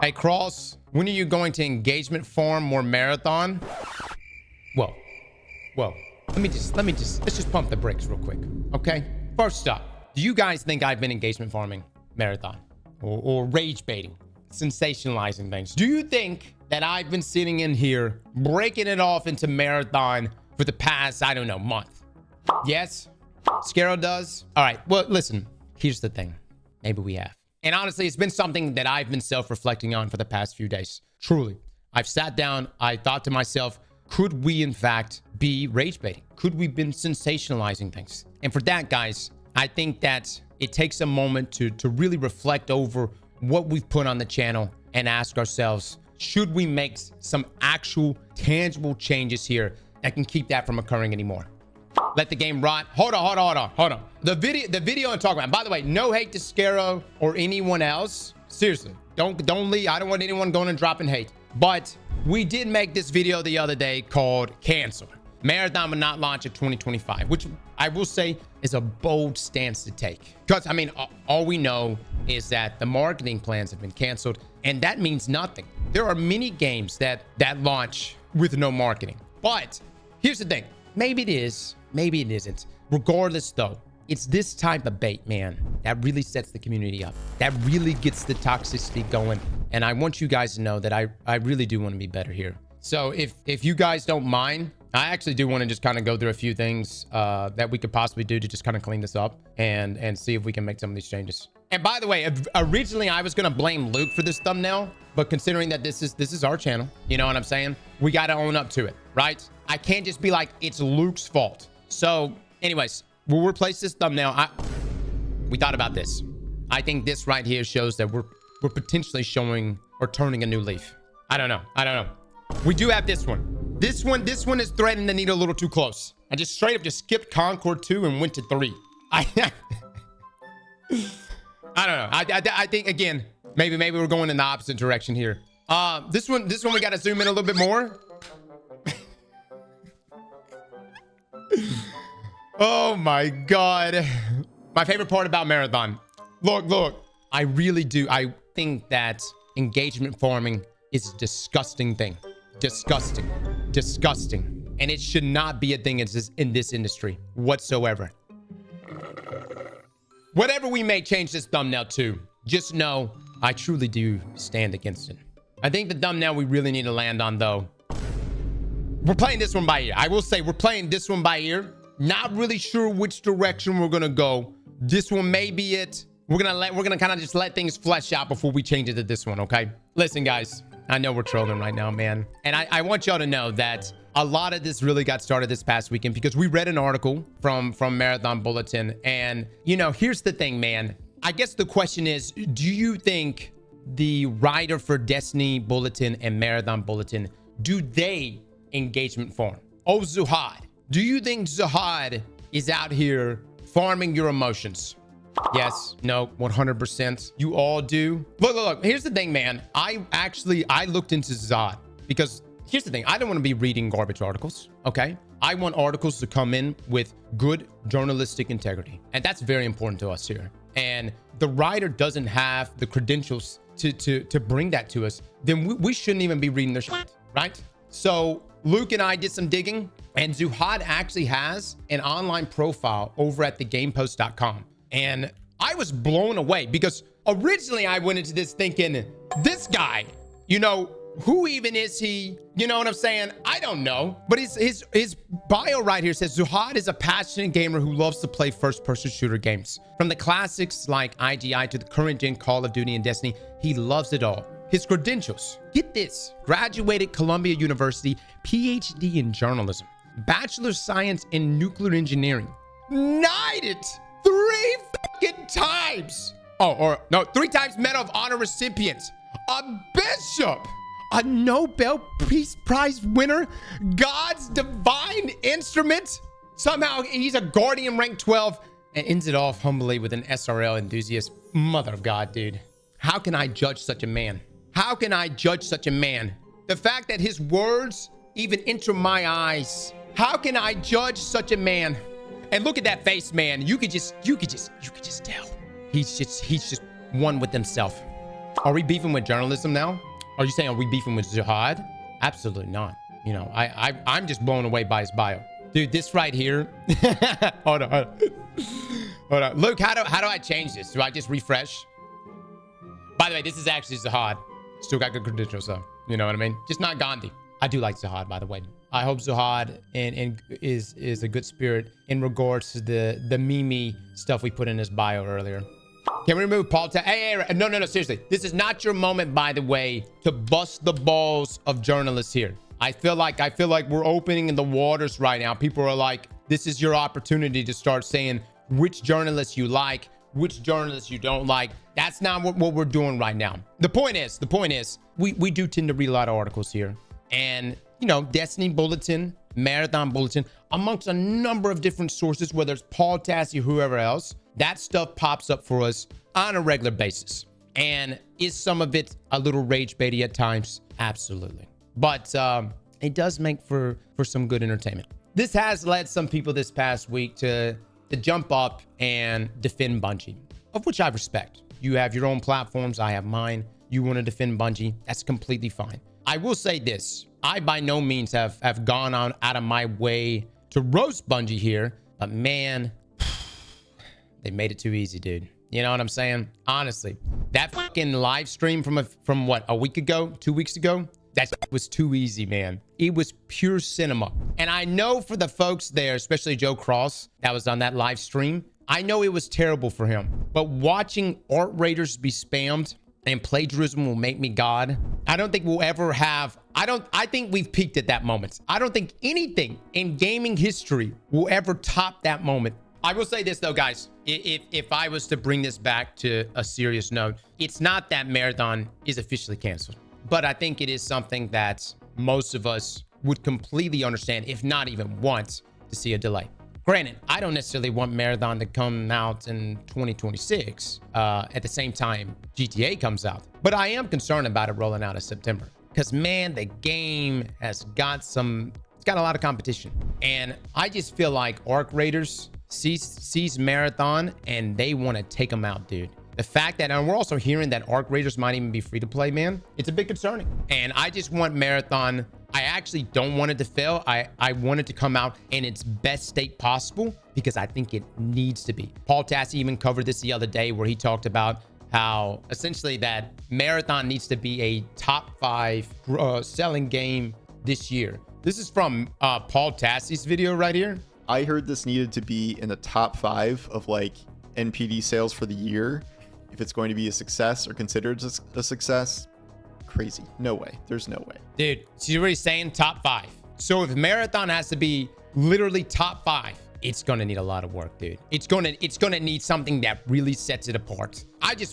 Hey, Cross, when are you going to engagement farm or marathon? Whoa. Let's just pump the brakes real quick, okay? First up, do you guys think I've been engagement farming marathon or rage baiting, sensationalizing things? Do you think that I've been sitting in here breaking it off into marathon for the past, I don't know, month? Yes? Scaro does? All right, well, listen, here's the thing. Maybe we have. And honestly, it's been something that I've been self-reflecting on for the past few days. Truly. I've sat down, I thought to myself, could we in fact be rage baiting? Could we been sensationalizing things? And for that, guys, I think that it takes a moment to really reflect over what we've put on the channel and ask ourselves, should we make some actual tangible changes here that can keep that from occurring anymore? Let the game rot. Hold on. The video I'm talking about. By the way, no hate to Scaro or anyone else. Seriously, don't leave. I don't want anyone going and dropping hate. But we did make this video the other day called Cancel. Marathon will not launch in 2025, which I will say is a bold stance to take. Because, I mean, all we know is that the marketing plans have been canceled, and that means nothing. There are many games that launch with no marketing. But here's the thing. Maybe it is, maybe it isn't. Regardless, though, it's this type of bait, man, that really sets the community up. That really gets the toxicity going. And I want you guys to know that I really do want to be better here. So if you guys don't mind, I actually do want to just kind of go through a few things that we could possibly do to just kind of clean this up and see if we can make some of these changes. And by the way, originally I was going to blame Luke for this thumbnail, but considering that this is our channel, you know what I'm saying? We got to own up to it, right? I can't just be like, it's Luke's fault. So anyways, we'll replace this thumbnail. We thought about this. I think this right here shows that we're potentially showing or turning a new leaf. I don't know. We do have this one. This one is threading the needle a little too close. I just straight up just skipped Concord 2 and went to 3. I don't know. I think, again, maybe we're going in the opposite direction here. This one we got to zoom in a little bit more. Oh my God. My favorite part about Marathon. Look. I really do. I think that engagement farming is a disgusting thing. Disgusting. And it should not be a thing in this industry whatsoever. Whatever we may change this thumbnail to, just know I truly do stand against it. I think the thumbnail we really need to land on, though, we're playing this one by ear. I will say we're playing this one by ear. Not really sure which direction we're gonna go. This one may be it. We're gonna kind of just let things flesh out before we change it to this one, okay? Listen, guys, I know we're trolling right now, man. And I want y'all to know that a lot of this really got started this past weekend because we read an article from Marathon Bulletin. And, you know, here's the thing, man. I guess the question is, do you think the writer for Destiny Bulletin and Marathon Bulletin, do they engagement farm? Oh, Zuhad. Do you think Zuhad is out here farming your emotions? Yes, no, 100%. You all do. Look. Here's the thing, man. I looked into Zod because here's the thing. I don't want to be reading garbage articles, okay? I want articles to come in with good journalistic integrity. And that's very important to us here. And the writer doesn't have the credentials to bring that to us. Then we shouldn't even be reading their shit, right? So Luke and I did some digging, and Zuhad actually has an online profile over at thegamepost.com. And I was blown away because originally I went into this thinking, this guy, you know, who even is he? You know what I'm saying? I don't know. But his bio right here says Zuhad is a passionate gamer who loves to play first-person shooter games. From the classics like IGI to the current gen Call of Duty and Destiny, he loves it all. His credentials, get this, graduated Columbia University, PhD in journalism, Bachelor of Science in nuclear engineering, knighted 3 fucking times. Three times Medal of Honor recipient, a bishop, a Nobel Peace Prize winner, God's divine instrument. Somehow he's a Guardian rank 12 and ends it off humbly with an SRL enthusiast. Mother of God, dude. How can I judge such a man? How can I judge such a man? The fact that his words even enter my eyes. How can I judge such a man? And look at that face, man. You could just tell. He's just one with himself. Are we beefing with journalism now? Are you saying, are we beefing with Jihad? Absolutely not. You know, I'm just blown away by his bio. Dude, this right here. Hold on. Look, how do I change this? Do I just refresh? By the way, this is actually Zahad. Still got good credentials, though. You know what I mean? Just not Gandhi. I do like Zahad, by the way. I hope Zahad is a good spirit in regards to the meme stuff we put in his bio earlier. Can we remove Paul? Hey, no, seriously. This is not your moment, by the way, to bust the balls of journalists here. I feel like we're opening the waters right now. People are like, this is your opportunity to start saying which journalists you like, which journalists you don't like. That's not what we're doing right now. The point is, we do tend to read a lot of articles here. And, you know, Destiny Bulletin, Marathon Bulletin, amongst a number of different sources, whether it's Paul Tassi or whoever else, that stuff pops up for us on a regular basis. And is some of it a little rage baity at times? Absolutely. But it does make for some good entertainment. This has led some people this past week to jump up and defend Bungie, of which I respect. You have your own platforms. I have mine. You want to defend Bungie. That's completely fine. I will say this. I by no means have gone on out of my way to roast Bungie here. But man, they made it too easy, dude. You know what I'm saying? Honestly, that fucking live stream from what, a week ago, 2 weeks ago? That was too easy, man. It was pure cinema. And I know for the folks there, especially Joe Cross, that was on that live stream, I know it was terrible for him. But watching art raiders be spammed and plagiarism will make me God. I don't think we'll ever have, I think we've peaked at that moment. I don't think anything in gaming history will ever top that moment. I will say this though, guys, if I was to bring this back to a serious note, it's not that Marathon is officially canceled. But I think it is something that most of us would completely understand, if not even want to see a delay. Granted, I don't necessarily want Marathon to come out in 2026 at the same time GTA comes out. But I am concerned about it rolling out in September. Because, man, the game has got it's got a lot of competition. And I just feel like Arc Raiders sees Marathon and they want to take them out, dude. The fact that, and we're also hearing that Arc Raiders might even be free to play, man, it's a bit concerning. And I just want Marathon, I actually don't want it to fail. I want it to come out in its best state possible because I think it needs to be. Paul Tassi even covered this the other day where he talked about how essentially that Marathon needs to be a top 5 selling game this year. This is from Paul Tassi's video right here. I heard this needed to be in the top 5 of like NPD sales for the year. If it's going to be a success or considered a success, crazy. No way. There's no way. Dude, so you're already saying top 5. So if Marathon has to be literally top 5, it's going to need a lot of work, dude. It's going to need something that really sets it apart.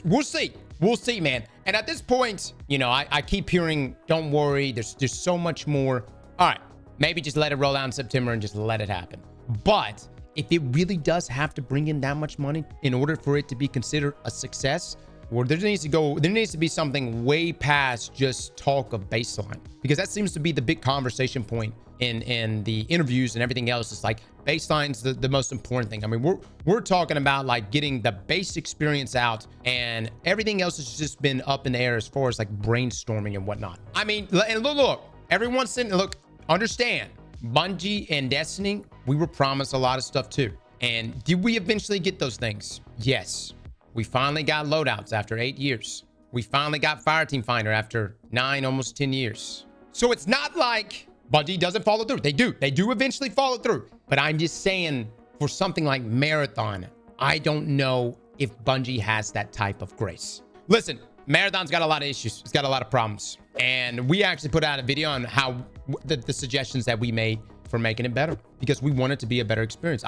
We'll see. We'll see, man. And at this point, you know, I keep hearing, don't worry, there's so much more. All right, maybe just let it roll out in September and just let it happen. But if it really does have to bring in that much money in order for it to be considered a success, well, there needs to be something way past just talk of baseline, because that seems to be the big conversation point in the interviews and everything else. It's like baseline's the most important thing. I mean, we're talking about like getting the base experience out, and everything else has just been up in the air as far as like brainstorming and whatnot. I mean, and look, everyone's sitting, look, understand. Bungie and Destiny, we were promised a lot of stuff too. And did we eventually get those things? Yes. We finally got loadouts after 8 years. We finally got Fireteam Finder after 9, almost 10 years. So it's not like Bungie doesn't follow through. They do eventually follow through. But I'm just saying, for something like Marathon, I don't know if Bungie has that type of grace. Listen, Marathon's got a lot of issues. It's got a lot of problems. And we actually put out a video on how the suggestions that we made for making it better, because we want it to be a better experience.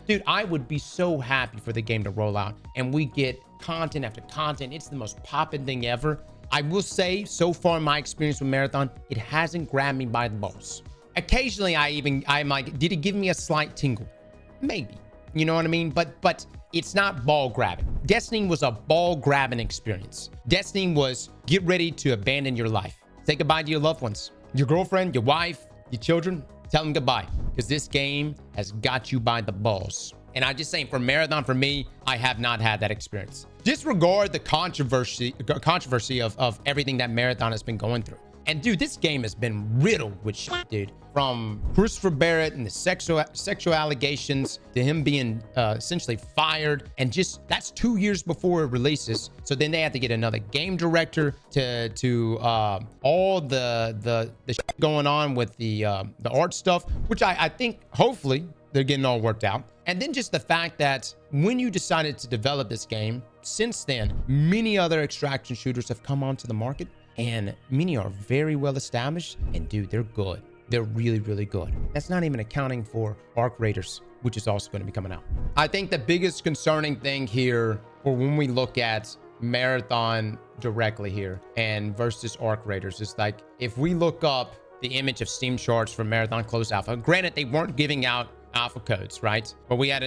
Dude, I would be so happy for the game to roll out and we get content after content. It's the most popping thing ever. I will say, so far in my experience with Marathon, it hasn't grabbed me by the balls. Occasionally, I'm like, did it give me a slight tingle? Maybe. You know what I mean? But it's not ball grabbing. Destiny was a ball grabbing experience. Destiny was get ready to abandon your life. Say goodbye to your loved ones, your girlfriend, your wife, your children. Tell them goodbye, because this game has got you by the balls. And I just saying for Marathon, for me, I have not had that experience. Disregard the controversy of everything that Marathon has been going through. And dude, this game has been riddled with shit, dude. From Christopher Barrett and the sexual allegations to him being essentially fired. And just, that's 2 years before it releases. So then they have to get another game director to all the shit going on with the art stuff, which I think hopefully they're getting all worked out. And then just the fact that when you decided to develop this game, since then, many other extraction shooters have come onto the market. And many are very well established, and dude, they're good. They're really, really good. That's not even accounting for Arc Raiders, which is also going to be coming out. I think the biggest concerning thing here, or when we look at Marathon directly here and versus Arc Raiders, is like, if we look up the image of Steam charts for Marathon Closed Alpha, granted, they weren't giving out alpha codes, right? But we had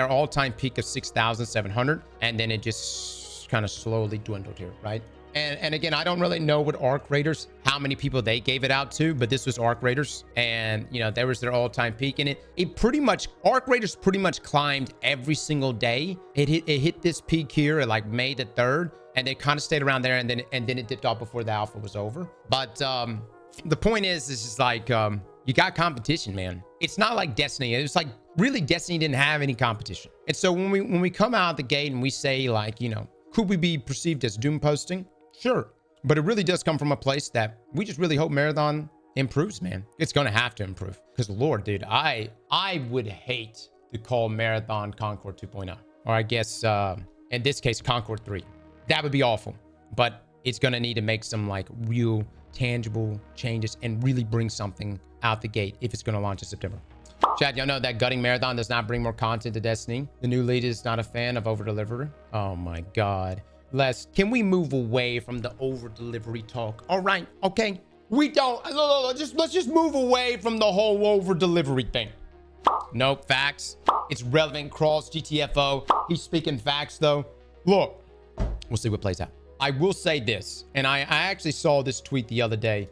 our all-time peak of 6,700, and then it just kind of slowly dwindled here, right? And again, I don't really know what Arc Raiders, how many people they gave it out to, but this was Arc Raiders, and there was their all-time peak in it. Arc Raiders pretty much climbed every single day. It hit this peak here at like May the 3rd, and they kind of stayed around there, and then it dipped off before the alpha was over. But the point is just like you got competition, man. It's not like Destiny. It's like really Destiny didn't have any competition. And so when we come out the gate and we say like, could we be perceived as doom posting? Sure. But it really does come from a place that we just really hope Marathon improves, man. It's going to have to improve. Because, Lord, dude, I would hate to call Marathon Concord 2.0. Or I guess, in this case, Concord 3. That would be awful. But it's going to need to make some, like, real, tangible changes and really bring something out the gate if it's going to launch in September. Chat, y'all know that gutting Marathon does not bring more content to Destiny. The new lead is not a fan of over-delivery. Oh, my God. Can we move away from the over-delivery talk? All right, okay. We don't. Let's just move away from the whole over-delivery thing. Nope, facts. It's relevant. Cross GTFO. He's speaking facts, though. Look, we'll see what plays out. I will say this, and I actually saw this tweet the other day.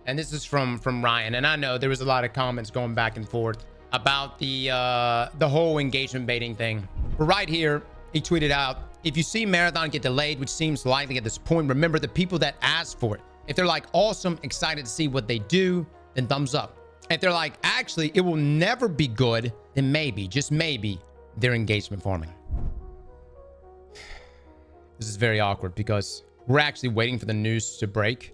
And this is from Ryan. And I know there was a lot of comments going back and forth about the whole engagement baiting thing. But right here, he tweeted out, if you see Marathon get delayed, which seems likely at this point, remember the people that asked for it. If they're like, awesome, excited to see what they do, then thumbs up. If they're like, actually, it will never be good, then maybe, just maybe, they're engagement farming. This is very awkward because we're actually waiting for the news to break.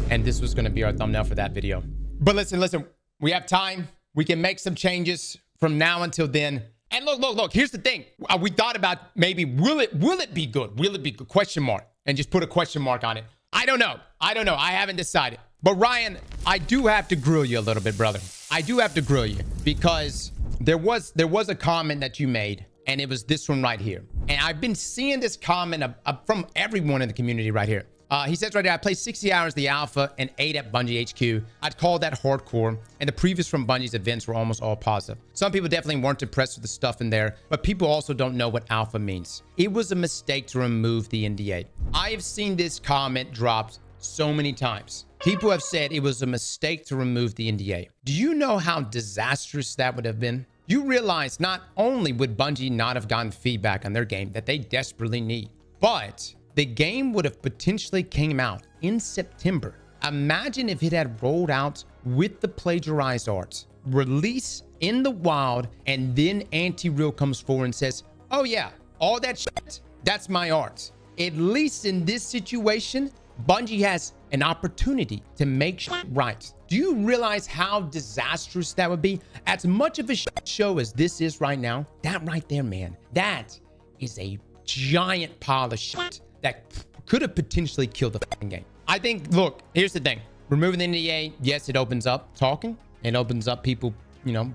And this was going to be our thumbnail for that video. But listen, we have time. We can make some changes from now until then. And look, here's the thing. We thought about maybe, will it be good? Will it be good? Question mark. And just put a question mark on it. I don't know. I haven't decided. But Ryan, I do have to grill you a little bit, brother. I do have to grill you because there was a comment that you made, and it was this one right here. And I've been seeing this comment from everyone in the community right here. He says right here, I played 60 hours the alpha and 8 at Bungie HQ. I'd call that hardcore, and the previews from Bungie's events were almost all positive. Some people definitely weren't impressed with the stuff in there, but people also don't know what alpha means. It was a mistake to remove the NDA. I have seen this comment dropped so many times. People have said it was a mistake to remove the NDA. Do you know how disastrous that would have been? You realize not only would Bungie not have gotten feedback on their game that they desperately need, but the game would have potentially came out in September. Imagine if it had rolled out with the plagiarized art, release in the wild, and then Anti-Real comes forward and says, oh yeah, all that shit, that's my art. At least in this situation, Bungie has an opportunity to make shit right. Do you realize how disastrous that would be? As much of a shit show as this is right now, that right there, man, that is a giant pile of shit that could have potentially killed the fucking game. I think, look, here's the thing. Removing the NDA, yes, it opens up talking. It opens up people,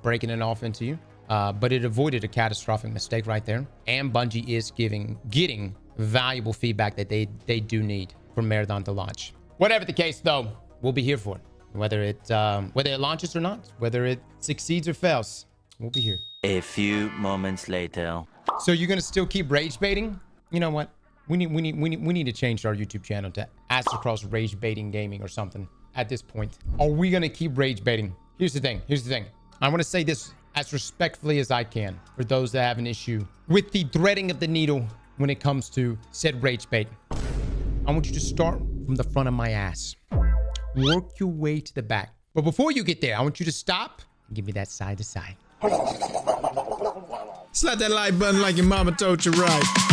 breaking it off into you. But it avoided a catastrophic mistake right there. And Bungie is getting valuable feedback that they do need for Marathon to launch. Whatever the case, though, we'll be here for it. Whether it launches or not, whether it succeeds or fails, we'll be here. A few moments later. So you're gonna still keep rage baiting? You know what? We need to change our YouTube channel to Aztecross Rage Baiting Gaming or something at this point. Are we gonna keep rage baiting? Here's the thing. I want to say this as respectfully as I can for those that have an issue with the threading of the needle when it comes to said rage bait. I want you to start from the front of my ass. Work your way to the back. But before you get there, I want you to stop and give me that side to side. Slap that like button like your mama told you right.